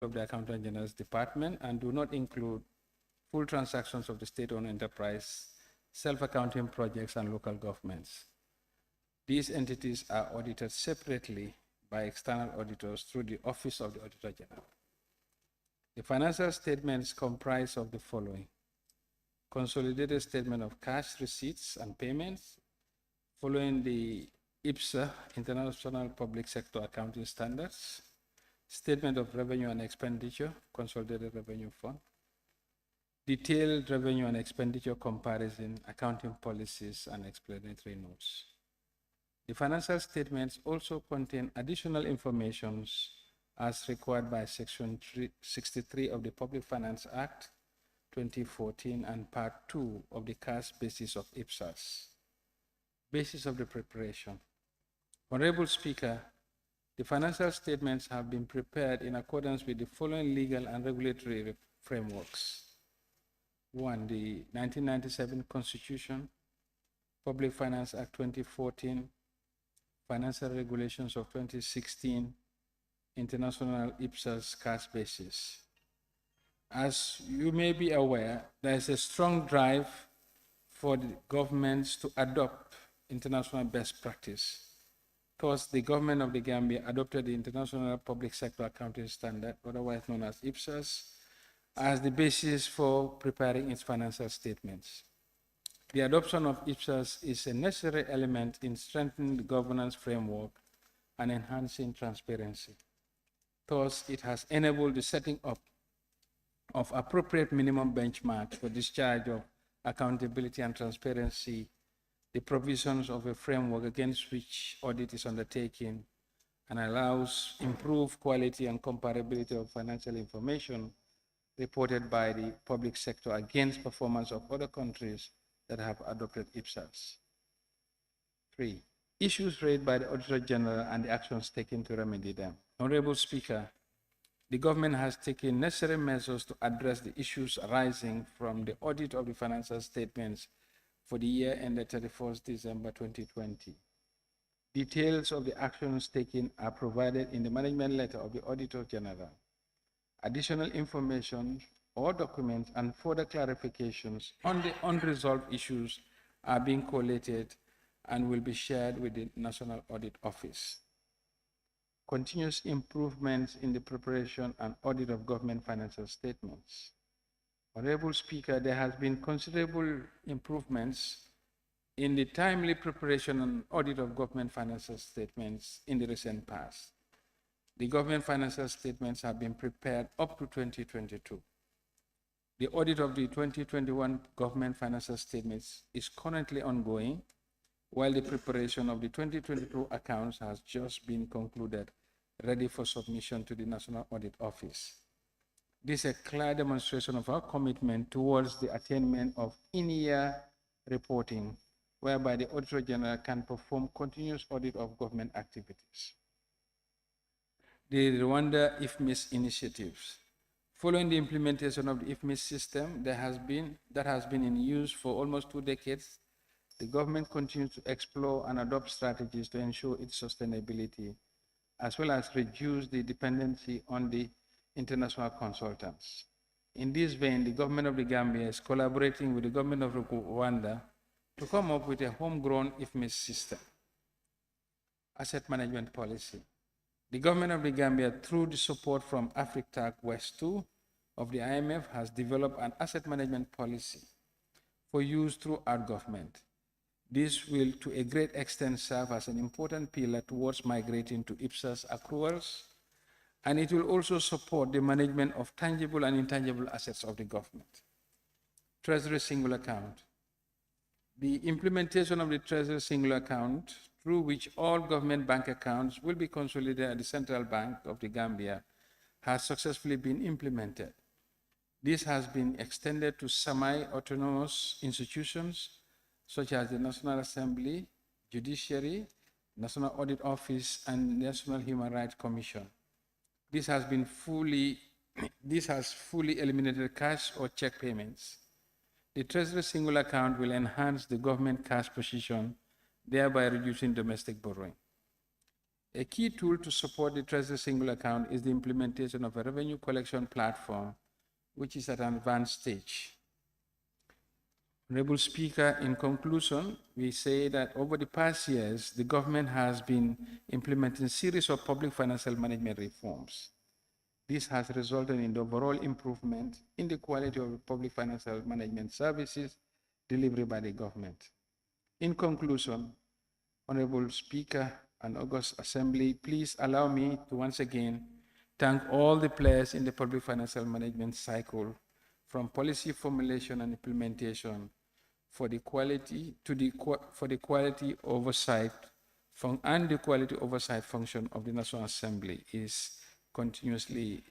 of the Accountant General's Department and do not include full transactions of the state-owned enterprise, self-accounting projects, and local governments. These entities are audited separately by external auditors through the Office of the Auditor General. The financial statements comprise of the following: consolidated statement of cash receipts and payments following the IPSA, International Public Sector Accounting Standards, statement of revenue and expenditure, consolidated revenue fund, detailed revenue and expenditure comparison, accounting policies, and explanatory notes. The financial statements also contain additional information as required by Section 63 of the Public Finance Act 2014 and Part 2 of the cash basis of IPSAS. Basis of the preparation. Honorable Speaker, the financial statements have been prepared in accordance with the following legal and regulatory frameworks. 1. The 1997 Constitution, Public Finance Act 2014, Financial Regulations of 2016, International IPSAS cash basis. As you may be aware, there is a strong drive for the governments to adopt international best practice. Thus, the government of the Gambia adopted the International Public Sector Accounting Standard, otherwise known as IPSAS, as the basis for preparing its financial statements. The adoption of IPSAS is a necessary element in strengthening the governance framework and enhancing transparency. Thus, it has enabled the setting up of appropriate minimum benchmarks for discharge of accountability and transparency, the provisions of a framework against which audit is undertaken, and allows improved quality and comparability of financial information reported by the public sector against performance of other countries that have adopted IPSAS. 3. Issues raised by the Auditor General and the actions taken to remedy them. Honorable Speaker, the government has taken necessary measures to address the issues arising from the audit of the financial statements for the year ended 31st December 2020. Details of the actions taken are provided in the management letter of the Auditor General. Additional information or documents and further clarifications on the unresolved issues are being collated and will be shared with the National Audit Office. Continuous improvements in the preparation and audit of government financial statements. Honorable Speaker, there has been considerable improvements in the timely preparation and audit of government financial statements in the recent past. The government financial statements have been prepared up to 2022. The audit of the 2021 government financial statements is currently ongoing, while the preparation of the 2022 accounts has just been concluded, ready for submission to the National Audit Office. This is a clear demonstration of our commitment towards the attainment of in-year reporting, whereby the Auditor General can perform continuous audit of government activities. The Rwanda IFMIS initiatives. Following the implementation of the IFMIS system that has been in use for almost 2 decades, the government continues to explore and adopt strategies to ensure its sustainability, as well as reduce the dependency on the international consultants. In this vein, the government of the Gambia is collaborating with the government of Rwanda to come up with a homegrown IFMIS system. Asset management policy. The government of the Gambia, through the support from AFRICTAC West 2 of the IMF, has developed an asset management policy for use throughout government. This will, to a great extent, serve as an important pillar towards migrating to IPSAS accruals, and it will also support the management of tangible and intangible assets of the government. Treasury single account. The implementation of the Treasury single account, through which all government bank accounts will be consolidated at the Central Bank of the Gambia, has successfully been implemented. This has been extended to semi-autonomous institutions such as the National Assembly, Judiciary, National Audit Office, and National Human Rights Commission. This has fully eliminated cash or check payments. The Treasury single account will enhance the government cash position, thereby reducing domestic borrowing. A key tool to support the Treasury single account is the implementation of a revenue collection platform, which is at an advanced stage. Honorable Speaker, in conclusion, we say that over the past years, the government has been implementing a series of public financial management reforms. This has resulted in the overall improvement in the quality of public financial management services delivered by the government. In conclusion, Honorable Speaker and August Assembly, please allow me to once again thank all the players in the public financial management cycle, from policy formulation and implementation, for the quality oversight function of the National Assembly is continuously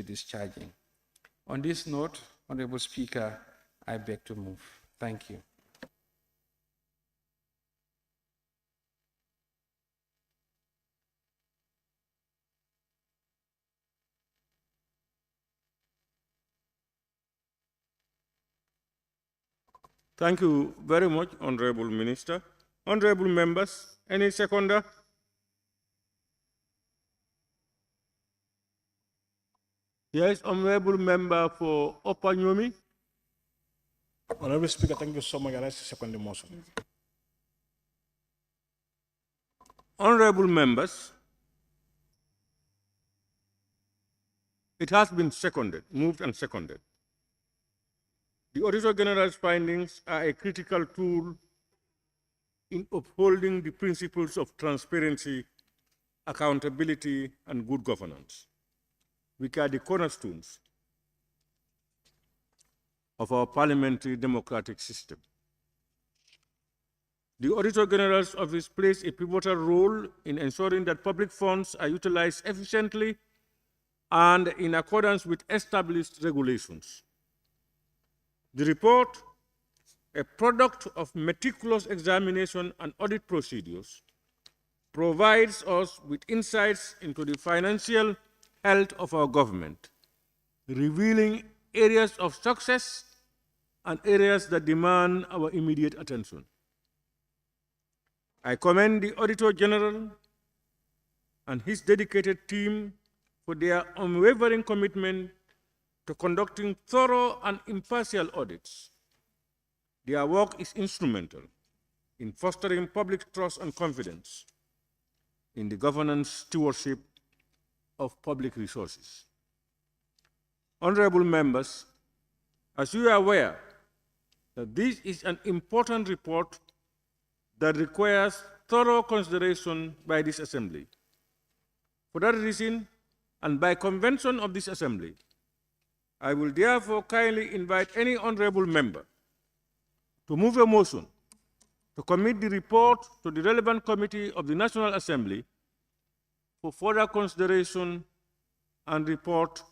discharging. On this note, Honorable Speaker, I beg to move. Thank you. Thank you very much, Honorable Minister. Honorable members, any seconder? Yes, Honorable Member for Upper Nyomi. Honorable Speaker, thank you so much. I second the motion. Honorable members, it has been seconded, moved and seconded. The Auditor General's findings are a critical tool in upholding the principles of transparency, accountability, and good governance, which are the cornerstones of our parliamentary democratic system. The Auditor General's office plays a pivotal role in ensuring that public funds are utilized efficiently and in accordance with established regulations. The report, a product of meticulous examination and audit procedures, provides us with insights into the financial health of our government, revealing areas of success and areas that demand our immediate attention. I commend the Auditor General and his dedicated team for their unwavering commitment to conducting thorough and impartial audits. Their work is instrumental in fostering public trust and confidence in the governance stewardship of public resources. Honorable members, as you are aware, that this is an important report that requires thorough consideration by this Assembly. For that reason, and by convention of this Assembly, I will therefore kindly invite any honorable member to move a motion to commit the report to the relevant committee of the National Assembly for further consideration and report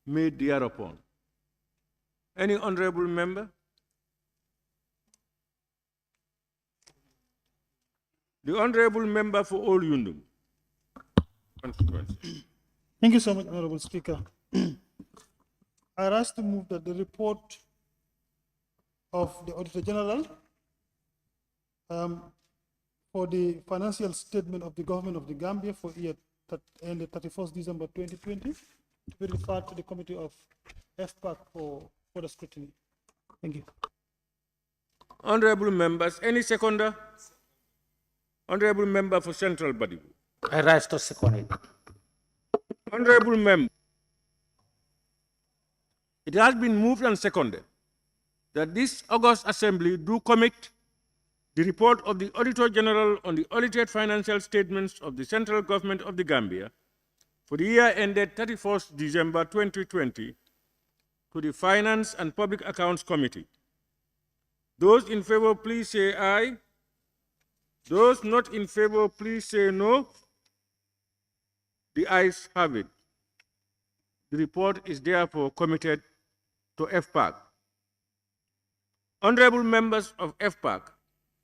made thereupon. Any honorable member? The honorable member for Old Yundum. Thank you so much, Honorable Speaker. I rise to move that the report of the Auditor General for the financial statement of the government of the Gambia for year ended 31st December 2020 be referred to the committee of FPAC for further scrutiny. Thank you. Honorable members, any seconder? Honorable member for Central Badibu. I rise to second it. Honorable member, it has been moved and seconded that this August Assembly do commit the report of the Auditor General on the audited financial statements of the Central Government of the Gambia for the year ended 31st December 2020 to the Finance and Public Accounts Committee. Those in favor, please say aye. Those not in favor, please say no. The ayes have it. The report is therefore committed to FPAC. Honorable members of FPAC,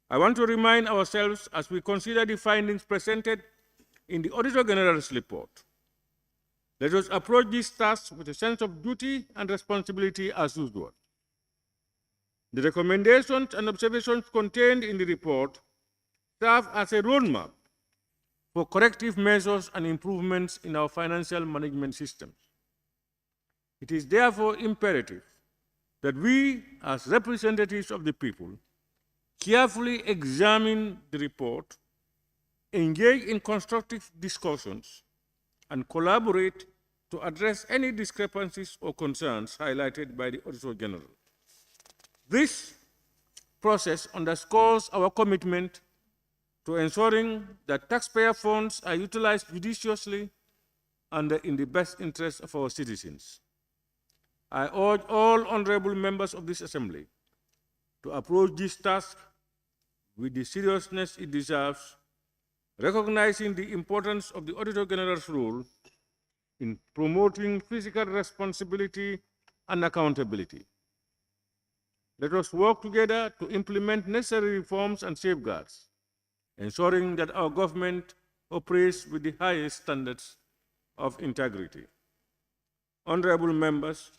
I want to remind ourselves as we consider the findings presented in the Auditor General's report. Let us approach this task with a sense of duty and responsibility as usual. The recommendations and observations contained in the report serve as a roadmap for corrective measures and improvements in our financial management systems. It is therefore imperative that we, as representatives of the people, carefully examine the report, engage in constructive discussions, and collaborate to address any discrepancies or concerns highlighted by the Auditor General. This process underscores our commitment to ensuring that taxpayer funds are utilized judiciously and in the best interest of our citizens. I urge all honorable members of this Assembly to approach this task with the seriousness it deserves, recognizing the importance of the Auditor General's role in promoting fiscal responsibility and accountability. Let us work together to implement necessary reforms and safeguards, ensuring that our government operates with the highest standards of integrity. Honorable members,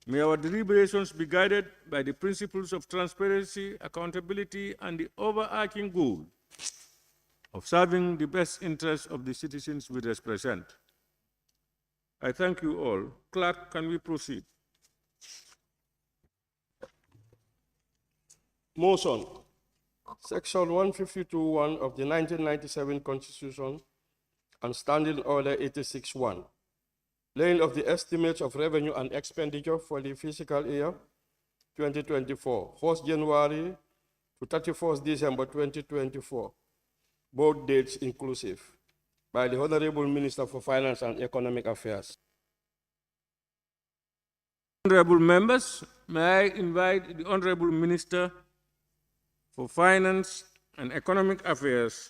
may our deliberations be guided by the principles of transparency, accountability, and the overarching goal of serving the best interests of the citizens we represent. I thank you all. Clerk, can we proceed? Motion. Section 152(1) of the 1997 Constitution and Standing Order 86(1), laying of the estimates of revenue and expenditure for the fiscal year 2024, 1st January to 31st December 2024, both dates inclusive, by the Honorable Minister for Finance and Economic Affairs. Honorable members, may I invite the Honorable Minister for Finance and Economic Affairs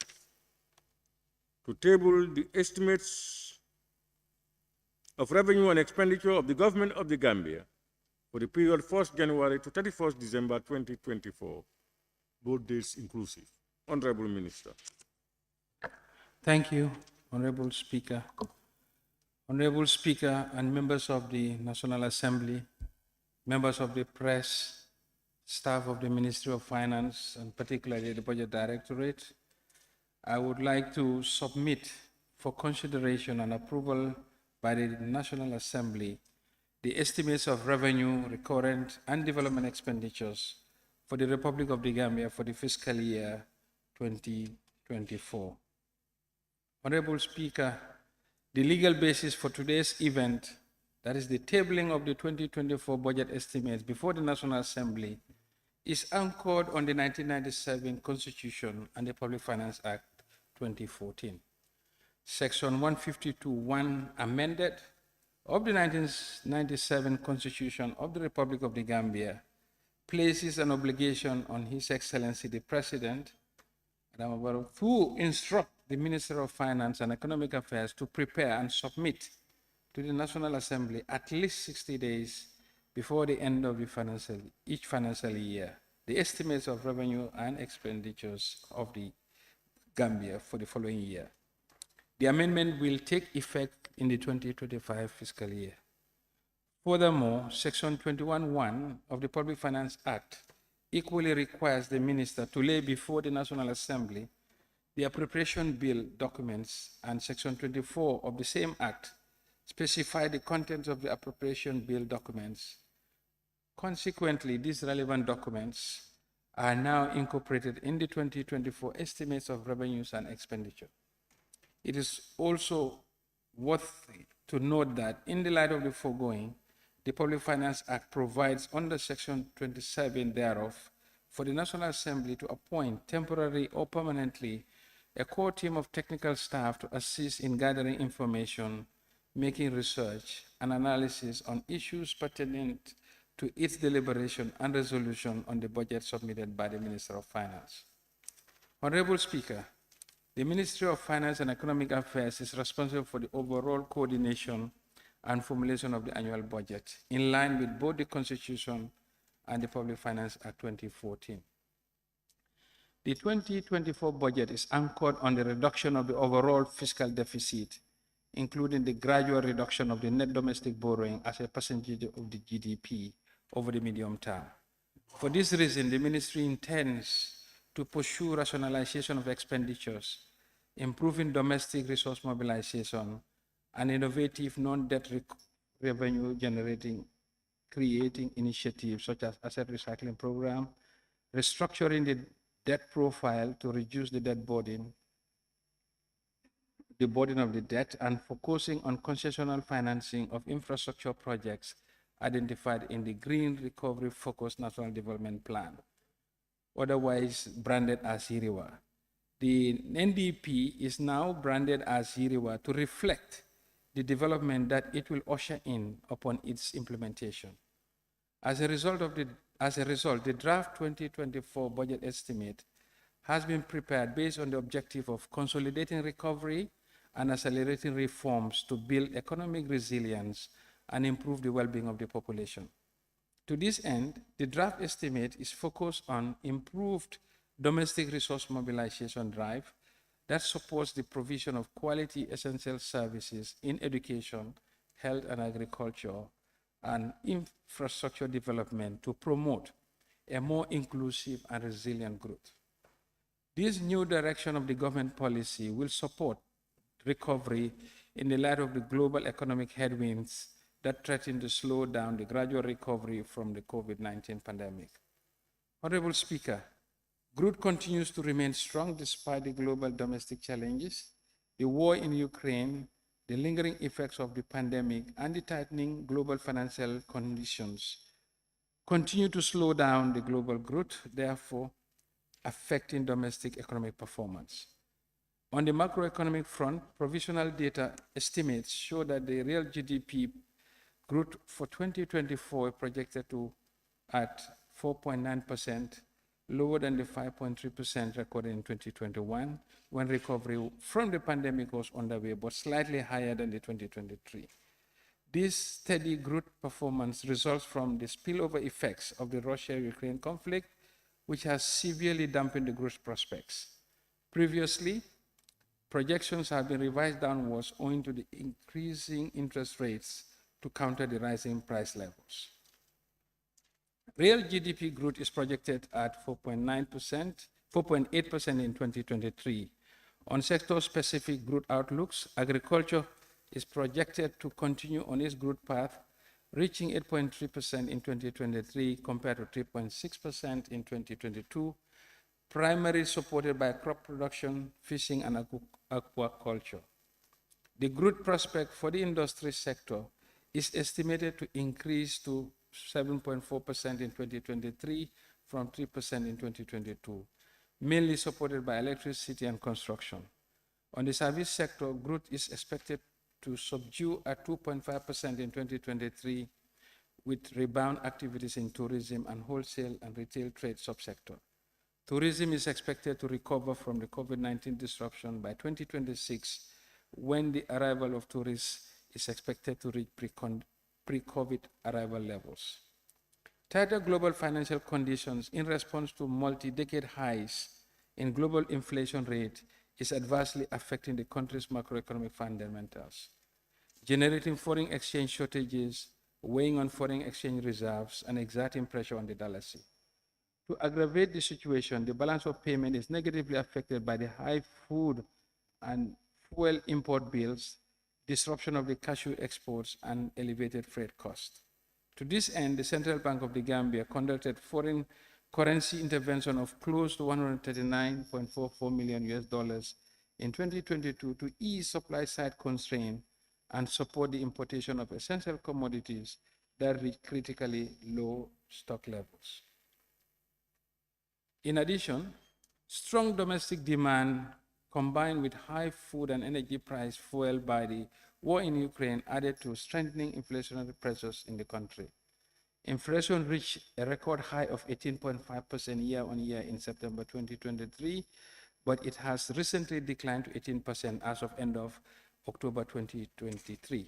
to table the estimates of revenue and expenditure of the Government of the Gambia for the period 1st January to 31st December 2024, both days inclusive. Honorable Minister. Thank you, Honorable Speaker. Honorable Speaker and members of the National Assembly, members of the press, staff of the Ministry of Finance, and particularly the Budget Directorate, I would like to submit for consideration and approval by the National Assembly the estimates of revenue, recurrent, and development expenditures for the Republic of the Gambia for the fiscal year 2024. Honorable Speaker, the legal basis for today's event, that is the tabling of the 2024 budget estimates before the National Assembly, is anchored on the 1997 Constitution and the Public Finance Act 2014. Section 152(1) amended of the 1997 Constitution of the Republic of the Gambia places an obligation on His Excellency the President to instruct the Minister of Finance and Economic Affairs to prepare and submit to the National Assembly at least 60 days before the end of each financial year the estimates of revenue and expenditures of the Gambia for the following year. The amendment will take effect in the 2025 fiscal year. Furthermore, Section 21(1) of the Public Finance Act equally requires the Minister to lay before the National Assembly the appropriation bill documents, and Section 24 of the same Act specify the contents of the appropriation bill documents. Consequently, these relevant documents are now incorporated in the 2024 estimates of revenues and expenditure. It is also worth to note that in the light of the foregoing, the Public Finance Act provides under Section 27 thereof for the National Assembly to appoint temporarily or permanently a core team of technical staff to assist in gathering information, making research and analysis on issues pertinent to its deliberation and resolution on the budget submitted by the Minister of Finance. Honorable Speaker, the Ministry of Finance and Economic Affairs is responsible for the overall coordination and formulation of the annual budget, in line with both the Constitution and the Public Finance Act 2014. The 2024 budget is anchored on the reduction of the overall fiscal deficit, including the gradual reduction of the net domestic borrowing as a percentage of the GDP over the medium term. For this reason, the Ministry intends to pursue rationalization of expenditures, improving domestic resource mobilization, and innovative non-debt revenue generating creating initiatives such as asset recycling program, restructuring the debt profile to reduce the burden of the debt, and focusing on concessional financing of infrastructure projects identified in the Green Recovery Focused National Development Plan, otherwise branded as HIRIWA. The NDP is now branded as HIRIWA to reflect the development that it will usher in upon its implementation. As a result, the draft 2024 budget estimate has been prepared based on the objective of consolidating recovery and accelerating reforms to build economic resilience and improve the well-being of the population. To this end, the draft estimate is focused on improved domestic resource mobilization drive that supports the provision of quality essential services in education, health and agriculture, and infrastructure development to promote a more inclusive and resilient growth. This new direction of the government policy will support recovery in the light of the global economic headwinds that threaten to slow down the gradual recovery from the COVID-19 pandemic. Honorable Speaker, growth continues to remain strong despite the global domestic challenges, the war in Ukraine, the lingering effects of the pandemic, and the tightening global financial conditions continue to slow down the global growth, therefore affecting domestic economic performance. On the macroeconomic front, provisional data estimates show that the real GDP growth for 2024 projected to at 4.9%, lower than the 5.3% recorded in 2021, when recovery from the pandemic was underway, but slightly higher than the 2023. This steady growth performance results from the spillover effects of the Russia-Ukraine conflict, which has severely dampened the growth prospects. Previously, projections have been revised downwards owing to the increasing interest rates to counter the rising price levels. Real GDP growth is projected at 4.8% in 2023. On sector-specific growth outlooks, agriculture is projected to continue on its growth path, reaching 8.3% in 2023 compared to 3.6% in 2022, primarily supported by crop production, fishing, and aquaculture. The growth prospect for the industry sector is estimated to increase to 7.4% in 2023 from 3% in 2022, mainly supported by electricity and construction. On the service sector, growth is expected to subdue at 2.5% in 2023, with rebound activities in tourism and wholesale and retail trade subsector. Tourism is expected to recover from the COVID-19 disruption by 2026, when the arrival of tourists is expected to reach pre-COVID arrival levels. Tighter global financial conditions in response to multi-decade highs in global inflation rate is adversely affecting the country's macroeconomic fundamentals, generating foreign exchange shortages, weighing on foreign exchange reserves, and exerting pressure on the dollar. To aggravate the situation, the balance of payment is negatively affected by the high food and fuel import bills, disruption of the cashew exports, and elevated freight costs. To this end, the Central Bank of the Gambia conducted foreign currency intervention of close to $139.44 million in 2022 to ease supply-side constraints and support the importation of essential commodities that reach critically low stock levels. In addition, strong domestic demand combined with high food and energy price fueled by the war in Ukraine added to strengthening inflationary pressures in the country. Inflation reached a record high of 18.5% year-on-year in September 2023, but it has recently declined to 18% as of end of October 2023.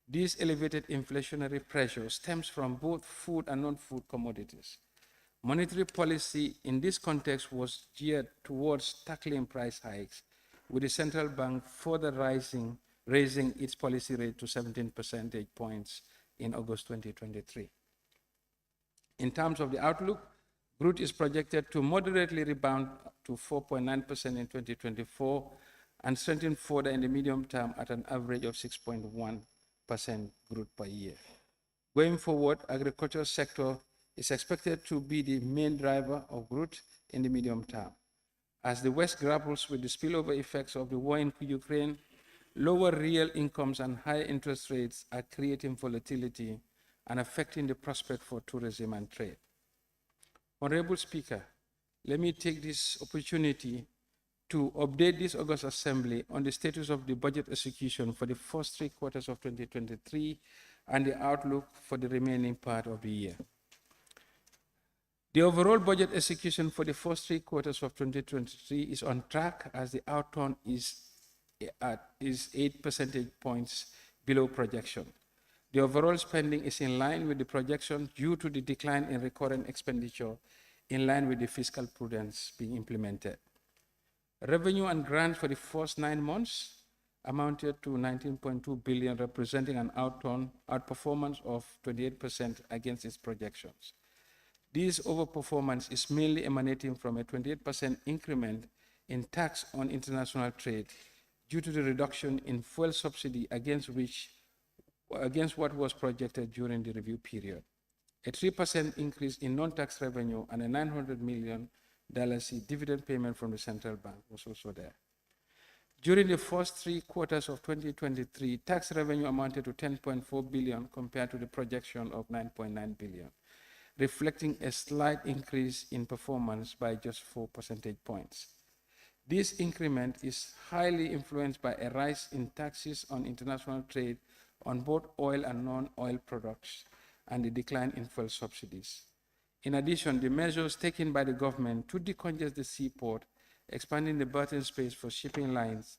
This elevated inflationary pressure stems from both food and non-food commodities. Monetary policy in this context was geared towards tackling price hikes, with the central bank further raising its policy rate to 17 percentage points in August 2023. In terms of the outlook, Growth is projected to moderately rebound to 4.9% in 2024 and strengthen further in the medium term at an average of 6.1% growth per year. Going forward, agricultural sector is expected to be the main driver of growth in the medium term. As the West grapples with the spillover effects of the war in Ukraine, lower real incomes and higher interest rates are creating volatility and affecting the prospect for tourism and trade. Honorable Speaker, let me take this opportunity to update this August Assembly on the status of the budget execution for the first 3 quarters of 2023 and the outlook for the remaining part of the year. The overall budget execution for the first 3 quarters of 2023 is on track as the outturn is 8 percentage points below projection. The overall spending is in line with the projection due to the decline in recurrent expenditure in line with the fiscal prudence being implemented. Revenue and grants for the first 9 months amounted to 19.2 billion, representing an outperformance of 28% against its projections. This overperformance is mainly emanating from a 28% increment in tax on international trade due to the reduction in fuel subsidy against what was projected during the review period. A 3% increase in non-tax revenue and a $900 million dividend payment from the central bank was also there. During the first 3 quarters of 2023, tax revenue amounted to 10.4 billion compared to the projection of 9.9 billion, reflecting a slight increase in performance by just 4 percentage points. This increment is highly influenced by a rise in taxes on international trade on both oil and non-oil products and the decline in fuel subsidies. In addition, the measures taken by the government to decongest the seaport, expanding the berthing space for shipping lines,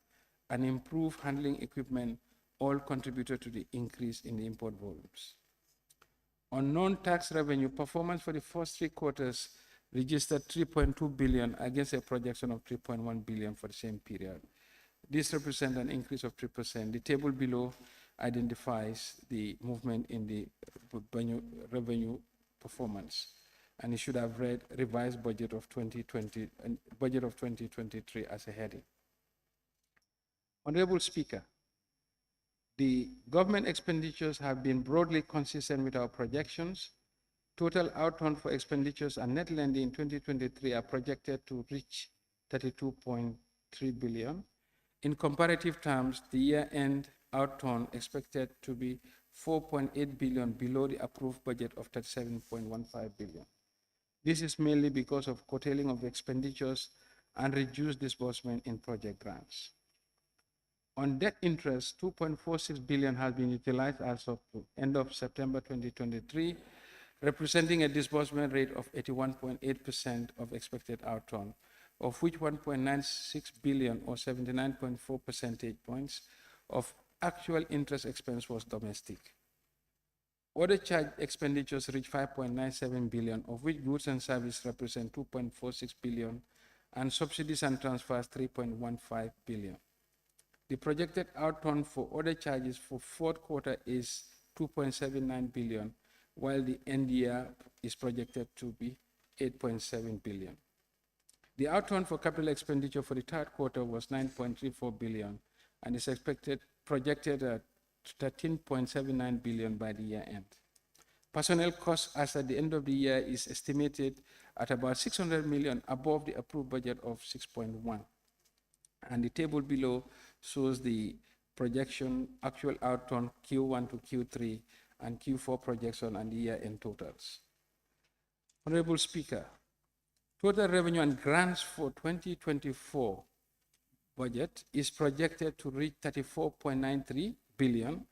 and improve handling equipment all contributed to the increase in the import volumes. On non-tax revenue, performance for the first 3 quarters registered 3.2 billion against a projection of 3.1 billion for the same period. This represents an increase of 3%. The table below identifies the movement in the revenue performance, and it should have read revised budget of 2020 and budget of 2023 as a heading. Honorable Speaker, the government expenditures have been broadly consistent with our projections. Total outturn for expenditures and net lending in 2023 are projected to reach 32.3 billion. In comparative terms, the year-end outturn expected to be 4.8 billion below the approved budget of 37.15 billion. This is mainly because of curtailing of expenditures and reduced disbursement in project grants. On debt interest, 2.46 billion has been utilized as of the end of September 2023, representing a disbursement rate of 81.8% of expected outturn, of which 1.96 billion or 79.4 percentage points of actual interest expense was domestic. Other charge expenditures reached 5.97 billion, of which goods and services represent 2.46 billion, and subsidies and transfers 3.15 billion. The projected outturn for other charges for 4th quarter is 2.79 billion, while the end year is projected to be 8.7 billion. The outturn for capital expenditure for the 3rd quarter was 9.34 billion and is projected at 13.79 billion by the year end. Personnel costs as at the end of the year is estimated at about 600 million above the approved budget of 6.1. And the table below shows the projection actual outturn Q1 to Q3 and Q4 projection and the year-end totals. Honorable Speaker, total revenue and grants for 2024 budget is projected to reach 34.93 billion,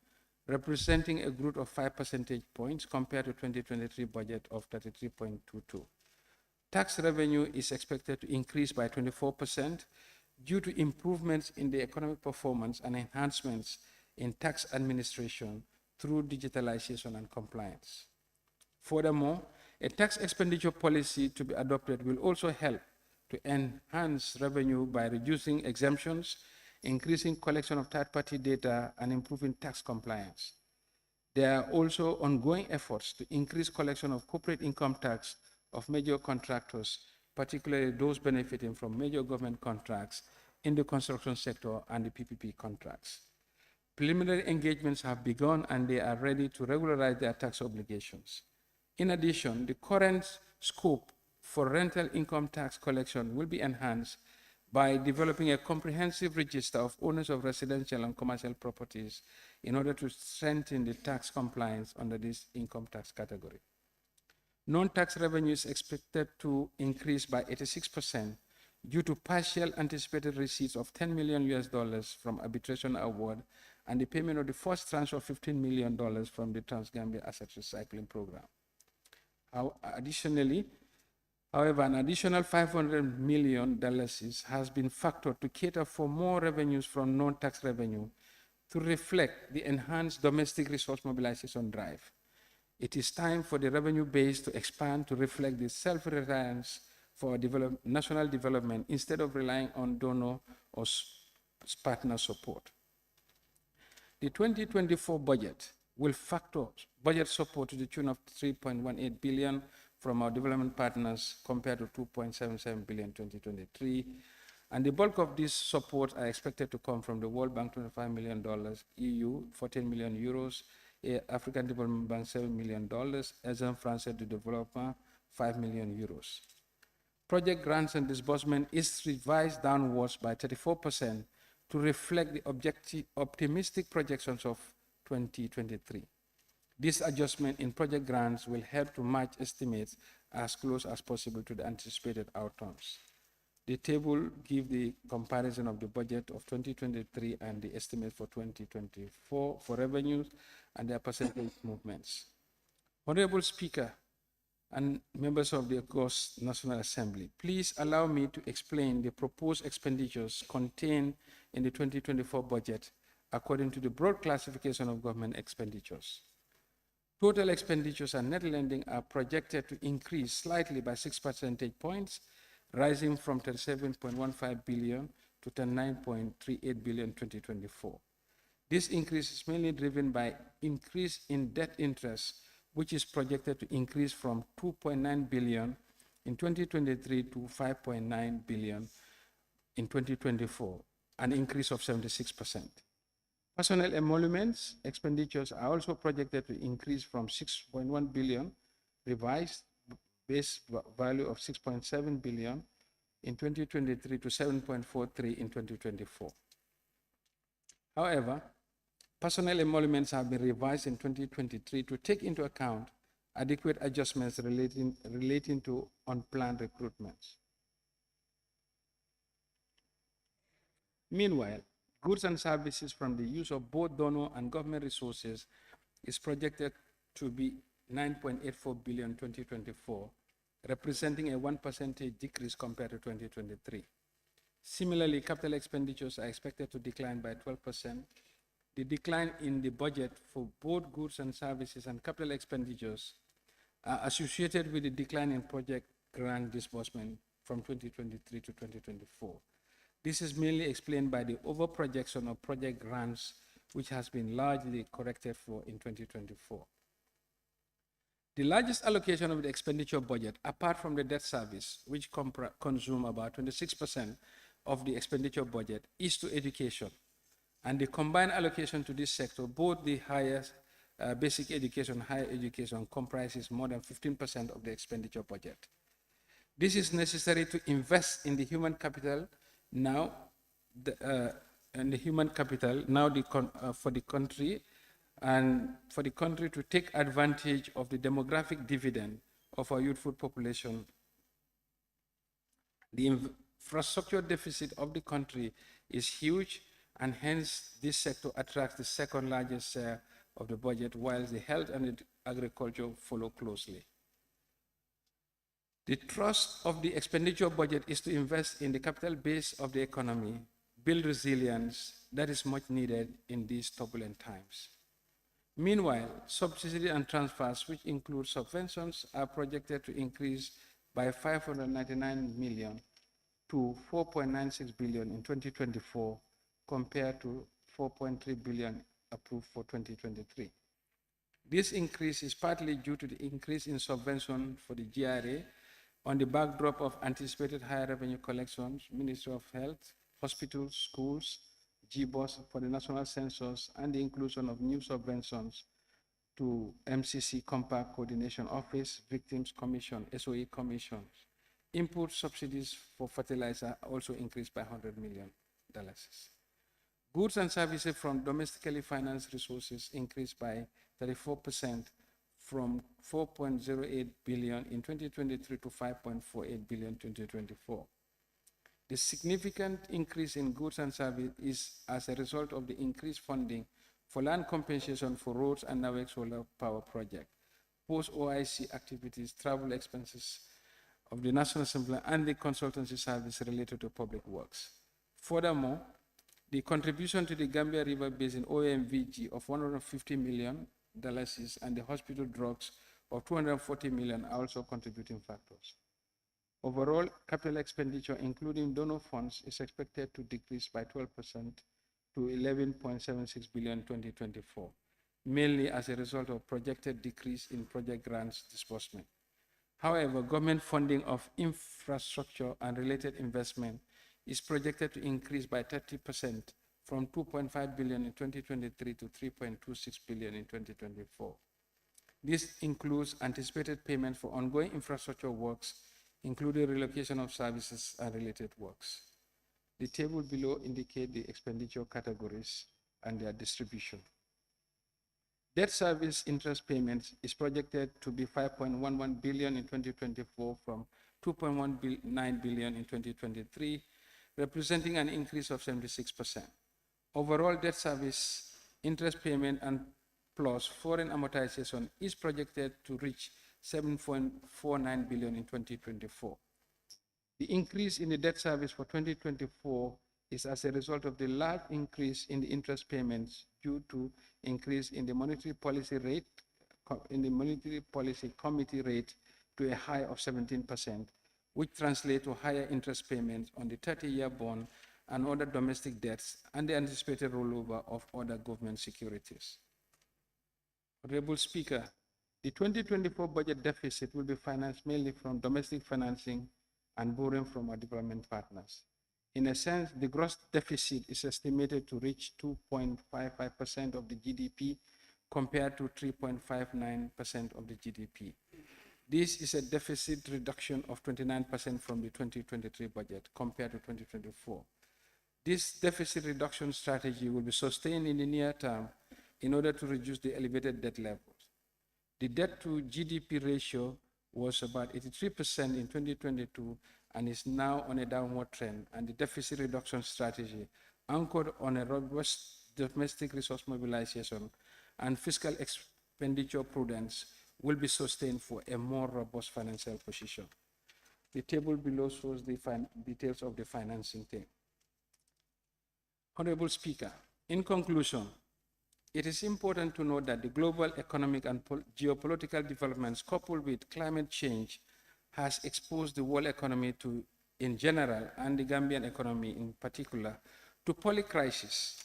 representing a growth of 5 percentage points compared to 2023 budget of 33.22. Tax revenue is expected to increase by 24% due to improvements in the economic performance and enhancements in tax administration through digitalization and compliance. Furthermore, a tax expenditure policy to be adopted will also help to enhance revenue by reducing exemptions, increasing collection of third-party data, and improving tax compliance. There are also ongoing efforts to increase collection of corporate income tax of major contractors, particularly those benefiting from major government contracts in the construction sector and the PPP contracts. Preliminary engagements have begun and they are ready to regularize their tax obligations. In addition, the current scope for rental income tax collection will be enhanced by developing a comprehensive register of owners of residential and commercial properties in order to strengthen the tax compliance under this income tax category. Non-tax revenue is expected to increase by 86% due to partial anticipated receipts of $10 million from arbitration award and the payment of the first tranche of $15 million from the Trans-Gambia Asset Recycling Program. However, an additional $500 million has been factored to cater for more revenues from non-tax revenue to reflect the enhanced domestic resource mobilization drive. It is time for the revenue base to expand to reflect the self-reliance for national development instead of relying on donor or partner support. The 2024 budget will factor budget support to the tune of $3.18 billion from our development partners compared to $2.77 billion in 2023. And the bulk of this support are expected to come from the World Bank, $25 million, EU, 14 million euros, African Development Bank, $7 million, Agence Française de Développement, 5 million euros. Project grants and disbursement is revised downwards by 34% to reflect the optimistic projections of 2023. This adjustment in project grants will help to match estimates as close as possible to the anticipated outcomes. The table gives the comparison of the budget of 2023 and the estimate for 2024 for revenues and their percentage movements. Honorable Speaker and members of the August National Assembly, please allow me to explain the proposed expenditures contained in the 2024 budget according to the broad classification of government expenditures. Total expenditures and net lending are projected to increase slightly by 6 percentage points, rising from $37.15 billion to $39.38 billion in 2024. This increase is mainly driven by increase in debt interest, which is projected to increase from $2.9 billion in 2023 to $5.9 billion in 2024, an increase of 76%. Personnel emoluments expenditures are also projected to increase from $6.1 billion, revised base value of $6.7 billion in 2023 to $7.43 in 2024. However, personnel emoluments have been revised in 2023 to take into account adequate adjustments relating to unplanned recruitments. Meanwhile, goods and services from the use of both donor and government resources is projected to be $9.84 billion in 2024, representing a 1% decrease compared to 2023. Similarly, capital expenditures are expected to decline by 12%. The decline in the budget for both goods and services and capital expenditures are associated with the decline in project grant disbursement from 2023 to 2024. This is mainly explained by the over-projection of project grants, which has been largely corrected for in 2024. The largest allocation of the expenditure budget, apart from the debt service, which consume about 26% of the expenditure budget, is to education. And the combined allocation to this sector, both the highest basic education, higher education, comprises more than 15% of the expenditure budget. This is necessary to invest in the human capital now, for the country, and for the country to take advantage of the demographic dividend of our youthful population. The infrastructure deficit of the country is huge, and hence this sector attracts the second largest share of the budget, while the health and agriculture follow closely. The thrust of the expenditure budget is to invest in the capital base of the economy, build resilience that is much needed in these turbulent times. Meanwhile, subsidies and transfers, which include subventions, are projected to increase by $599 million to $4.96 billion in 2024, compared to $4.3 billion approved for 2023. This increase is partly due to the increase in subvention for the GRA On the backdrop of anticipated higher revenue collections, Ministry of Health, hospitals, schools, GBOS for the national census, and the inclusion of new subventions to MCC Compact Coordination Office, Victims Commission, SOE Commissions. Input subsidies for fertilizer also increased by $100 million. Goods and services from domestically financed resources increased by 34% from 4.08 billion in 2023 to 5.48 billion in 2024. The significant increase in goods and services is as a result of the increased funding for land compensation for roads and NAWEC solar power project, post-OIC activities, travel expenses of the National Assembly, and the consultancy service related to public works. Furthermore, the contribution to the Gambia River Basin OMVG of $150 million and the hospital drugs of $240 million are also contributing factors. Overall, capital expenditure, including donor funds, is expected to decrease by 12% to 11.76 billion in 2024, mainly as a result of projected decrease in project grants disbursement. However, government funding of infrastructure and related investment is projected to increase by 30% from 2.5 billion in 2023 to 3.26 billion in 2024. This includes anticipated payments for ongoing infrastructure works, including relocation of services and related works. The table below indicates the expenditure categories and their distribution. Debt service interest payments is projected to be 5.11 billion in 2024 from 2.19 billion in 2023, representing an increase of 76%. Overall debt service interest payment and plus foreign amortization is projected to reach 7.49 billion in 2024. The increase in the debt service for 2024 is as a result of the large increase in the interest payments due to increase in the monetary policy rate, in the monetary policy committee rate to a high of 17%, which translates to higher interest payments on the 30-year bond and other domestic debts and the anticipated rollover of other government securities. Honorable Speaker, the 2024 budget deficit will be financed mainly from domestic financing and borrowing from our development partners. In a sense, the gross deficit is estimated to reach 2.55% of the GDP compared to 3.59% of the GDP. This is a deficit reduction of 29% from the 2023 budget compared to 2024. This deficit reduction strategy will be sustained in the near term in order to reduce the elevated debt levels. The debt to GDP ratio was about 83% in 2022 and is now on a downward trend, and the deficit reduction strategy, anchored on a robust domestic resource mobilization and fiscal expenditure prudence, will be sustained for a more robust financial position. The table below shows the details of the financing thing. Honorable Speaker, in conclusion, it is important to note that the global economic and geopolitical developments coupled with climate change has exposed the world economy to, in general, and the Gambian economy in particular, to polycrisis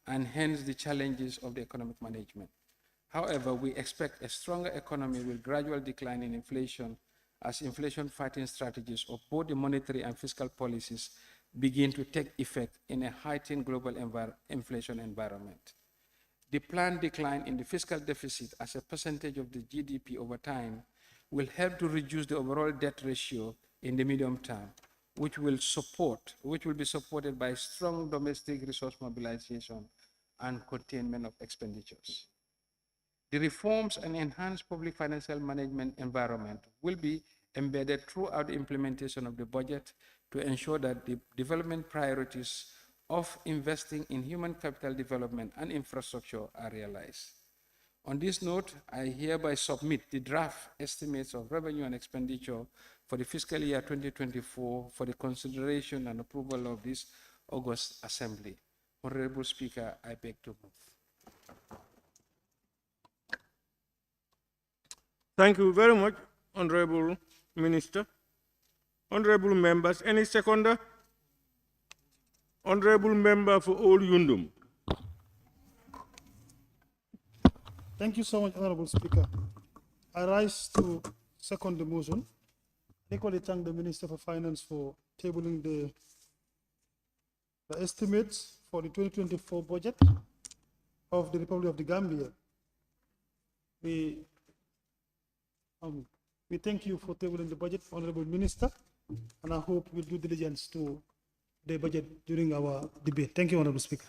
and hence the challenges of the economic management. However, we expect a stronger economy with gradual decline in inflation as inflation-fighting strategies of both the monetary and fiscal policies begin to take effect in a heightened global inflation environment. The planned decline in the fiscal deficit as a percentage of the GDP over time will help to reduce the overall debt ratio in the medium term, which will be supported by strong domestic resource mobilization and containment of expenditures. The reforms and enhanced public financial management environment will be embedded throughout the implementation of the budget to ensure that the development priorities of investing in human capital development and infrastructure are realized. On this note, I hereby submit the draft estimates of revenue and expenditure for the fiscal year 2024 for the consideration and approval of this August Assembly. Honorable Speaker, I beg to move. Thank you very much, Honorable Minister. Honorable members, any seconder? Honorable member for Old Yundum. Thank you so much, Honorable Speaker. I rise to second the motion. equally thank the Minister for Finance for tabling the estimates for the 2024 budget of the Republic of the Gambia. We thank you for tabling the budget, Honorable Minister, and I hope we'll do diligence to the budget during our debate. Thank you, Honorable Speaker.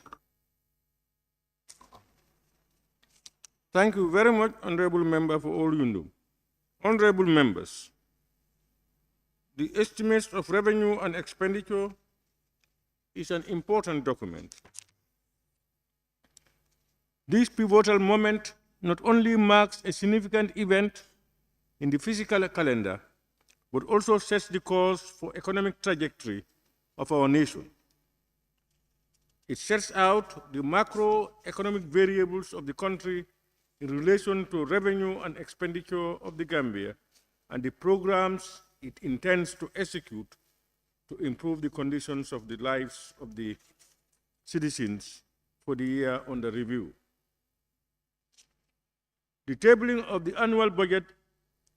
Thank you very much, Honorable Member, for all you do. Honorable members, the estimates of revenue and expenditure is an important document. This pivotal moment not only marks a significant event in the fiscal calendar, but also sets the course for economic trajectory of our nation. It sets out the macroeconomic variables of the country in relation to revenue and expenditure of the Gambia and the programs it intends to execute to improve the conditions of the lives of the citizens for the year under review. The tabling of the annual budget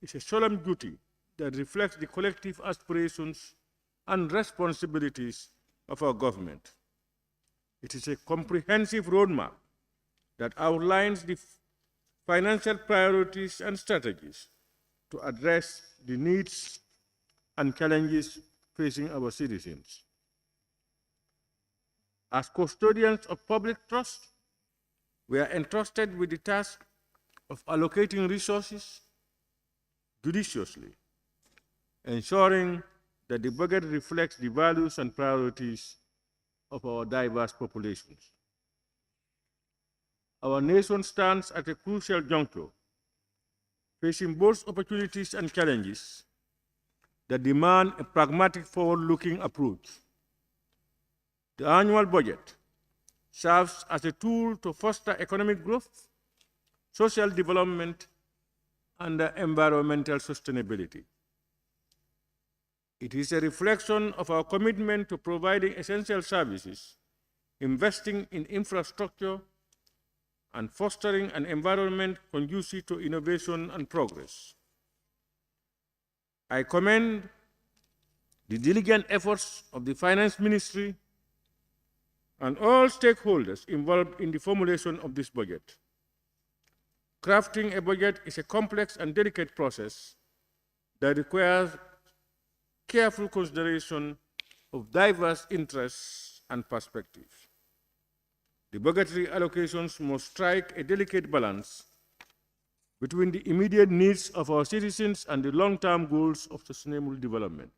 is a solemn duty that reflects the collective aspirations and responsibilities of our government. It is a comprehensive roadmap that outlines the financial priorities and strategies to address the needs and challenges facing our citizens. As custodians of public trust, we are entrusted with the task of allocating resources judiciously, ensuring that the budget reflects the values and priorities of our diverse populations. Our nation stands at a crucial juncture, facing both opportunities and challenges that demand a pragmatic, forward-looking approach. The annual budget serves as a tool to foster economic growth, social development, and environmental sustainability. It is a reflection of our commitment to providing essential services, investing in infrastructure, and fostering an environment conducive to innovation and progress. I commend the diligent efforts of the Finance Ministry and all stakeholders involved in the formulation of this budget. Crafting a budget is a complex and delicate process that requires careful consideration of diverse interests and perspectives. The budgetary allocations must strike a delicate balance between the immediate needs of our citizens and the long-term goals of sustainable development.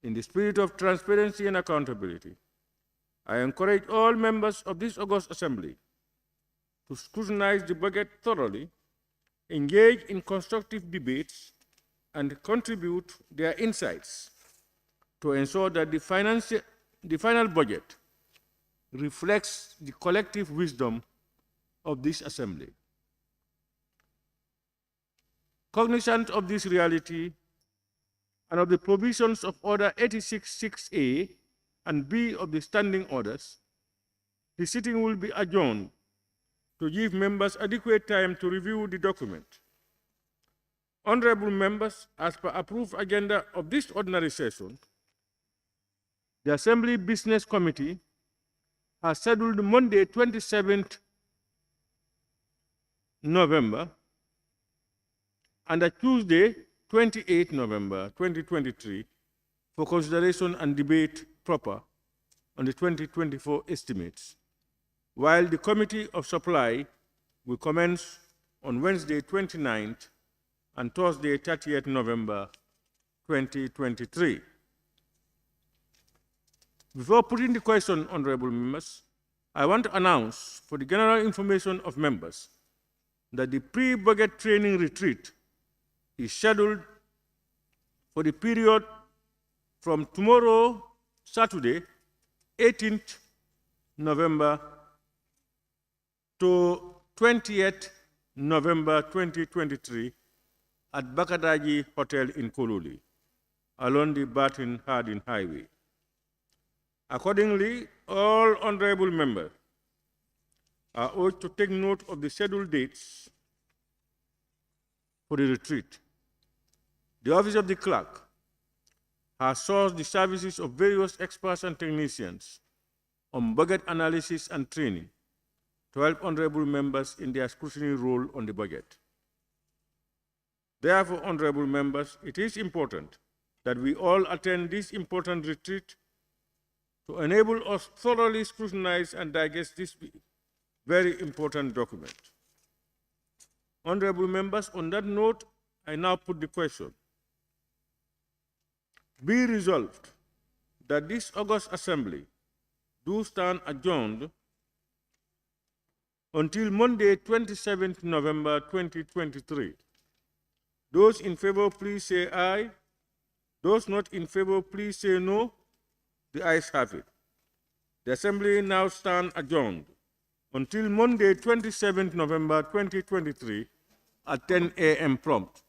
In the spirit of transparency and accountability, I encourage all members of this August Assembly to scrutinize the budget thoroughly, engage in constructive debates, and contribute their insights to ensure that the final budget reflects the collective wisdom of this Assembly. Cognizant of this reality and of the provisions of Order 86-6A and B of the Standing Orders, the sitting will be adjourned to give members adequate time to review the document. Honorable members, as per approved agenda of this ordinary session, the Assembly Business Committee has scheduled Monday, 27th November, and a Tuesday, 28th November 2023, for consideration and debate proper on the 2024 estimates, while the Committee of Supply will commence on Wednesday, 29th and Thursday, 30th November 2023. Before putting the question, honorable members, I want to announce for the general information of members that the pre-budget training retreat is scheduled for the period from tomorrow, Saturday, 18th November to 20th November 2023 at Bakadaji Hotel in Kololi, along the Barton-Harding Highway. Accordingly, all honorable members are urged to take note of the scheduled dates for the retreat. The Office of the Clerk has sourced the services of various experts and technicians on budget analysis and training to help honorable members in their scrutiny role on the budget. Therefore, honorable members, it is important that we all attend this important retreat to enable us thoroughly scrutinize and digest this very important document. Honorable members, on that note, I now put the question. Be resolved that this August Assembly do stand adjourned until Monday, 27th November 2023. Those in favor, please say aye. Those not in favor, please say no. The ayes have it. The Assembly now stands adjourned until Monday, 27th November 2023 at 10 a.m. prompt.